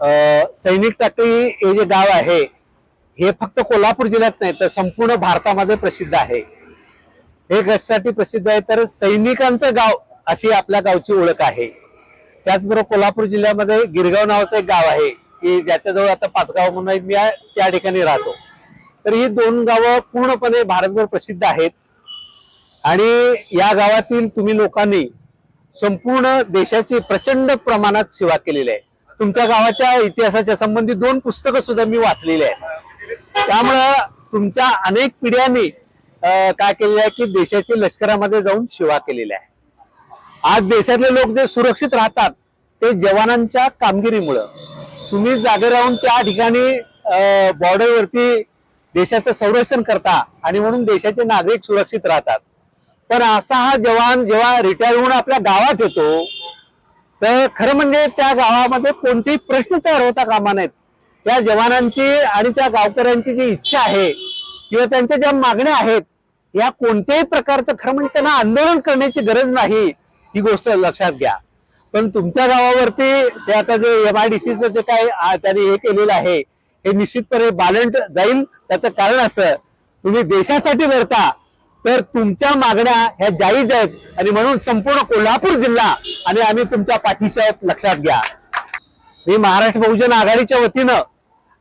सैनिक टाकळी हे जे गाव आहे हे फक्त कोल्हापूर जिल्ह्यात नाही तर संपूर्ण भारतामध्ये प्रसिद्ध आहे। हे कशासाठी प्रसिद्ध आहे तर सैनिकांचं गाव अशी आपल्या गावची ओळख आहे। त्याचबरोबर कोल्हापूर जिल्ह्यामध्ये गिरगाव नावाचं एक गाव आहे की ज्याच्याजवळ आता पाचगाव म्हणून मी त्या ठिकाणी राहतो। तर ही दोन गावं पूर्णपणे भारतभर प्रसिद्ध आहेत आणि या गावातील तुम्ही लोकांनी संपूर्ण देशाची प्रचंड प्रमाणात सेवा केलेली आहे। तुमच्या गावाच्या इतिहासाच्या संबंधित 2 पुस्तकं सुद्धा मी वाचलेली आहेत। त्यामुळे तुमच्या अनेक पिढ्यांनी काय केलेलं आहे की देशाच्या लष्करामध्ये जाऊन सेवा केलेली आहे। आज देशातले लोक जे सुरक्षित राहतात ते जवानांच्या कामगिरीमुळे। तुम्ही जागे राहून त्या ठिकाणी बॉर्डरवरती देशाचं संरक्षण करता आणि म्हणून देशाचे नागरिक सुरक्षित राहतात। पण असा हा जवान जेव्हा रिटायर होऊन आपल्या गावात येतो तर खरं म्हणजे त्या गावामध्ये कोणतेही प्रश्न तयार होता कामा नयेत। त्या जवानांची आणि त्या गावकऱ्यांची जी इच्छा आहे किंवा त्यांच्या ज्या मागण्या आहेत या कोणत्याही प्रकारचं खरं म्हणजे त्यांना आंदोलन करण्याची गरज नाही, ही गोष्ट लक्षात घ्या। पण तुमच्या गावावरती ते आता जे MIDCचं जे काय त्यांनी हे केलेलं आहे हे निश्चितपणे बालंट जाईल। त्याचं कारण असं तुम्ही देशासाठी लढता तर तुमच्या मागण्या ह्या जायज आहेत आणि म्हणून संपूर्ण कोल्हापूर जिल्हा आणि आम्ही तुमच्या पाठीशी आहोत, लक्षात घ्या। मी महाराष्ट्र बहुजन आघाडीच्या वतीनं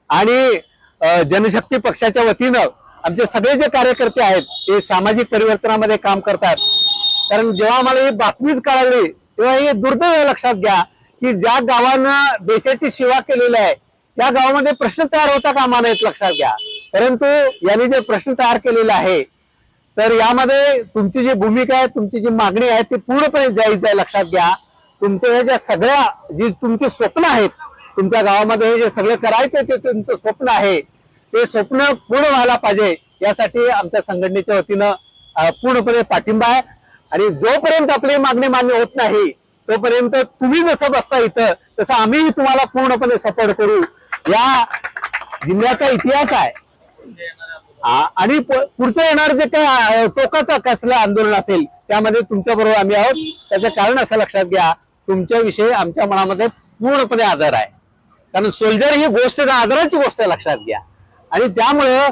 आणि जनशक्ती पक्षाच्या वतीनं आमचे सगळे जे कार्यकर्ते आहेत ते सामाजिक परिवर्तनामध्ये काम करतात। कारण जेव्हा आम्हाला ही बातमीच कळाली तेव्हा हे दुर्दैव लक्षात घ्या की ज्या गावानं देशाची सेवा केलेली आहे त्या गावामध्ये प्रश्न तयार होता कामा नयेत, लक्षात घ्या। परंतु यांनी जे प्रश्न तयार केलेला आहे तर यामध्ये तुमची जी भूमिका आहे तुमची जी मागणी आहे ती पूर्णपणे जायज आहे, लक्षात घ्या। तुमच्या ह्या ज्या सगळ्या जी तुमची स्वप्न आहेत तुमच्या गावामध्ये जे सगळे करायचे ते तुमचं स्वप्न आहे ते स्वप्न पूर्ण व्हायला पाहिजे यासाठी आमच्या संघटनेच्या वतीनं पूर्णपणे पाठिंबा आहे। आणि जोपर्यंत आपली मागणी मान्य होत नाही तोपर्यंत तुम्ही जसं बसता इथं तसं आम्ही तुम्हाला पूर्णपणे सपोर्ट करू। या जिल्ह्याचा इतिहास आहे आणि पुढचं येणार जे काय टोकाचं कसलं आंदोलन असेल त्यामध्ये तुमच्या बरोबर आम्ही आहोत। त्याचं कारण असं लक्षात घ्या तुमच्याविषयी आमच्या मनामध्ये पूर्णपणे आदर आहे। कारण सोल्जर ही गोष्ट आदराची गोष्ट लक्षात घ्या। आणि त्यामुळं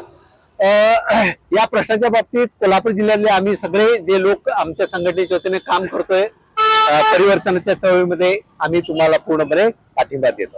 या प्रश्नाच्या बाबतीत कोल्हापूर जिल्ह्यातले आम्ही सगळे जे लोक आमच्या संघटनेच्या वतीने काम करतोय परिवर्तनाच्या चळवळीमध्ये आम्ही तुम्हाला पूर्णपणे पाठिंबा देतो।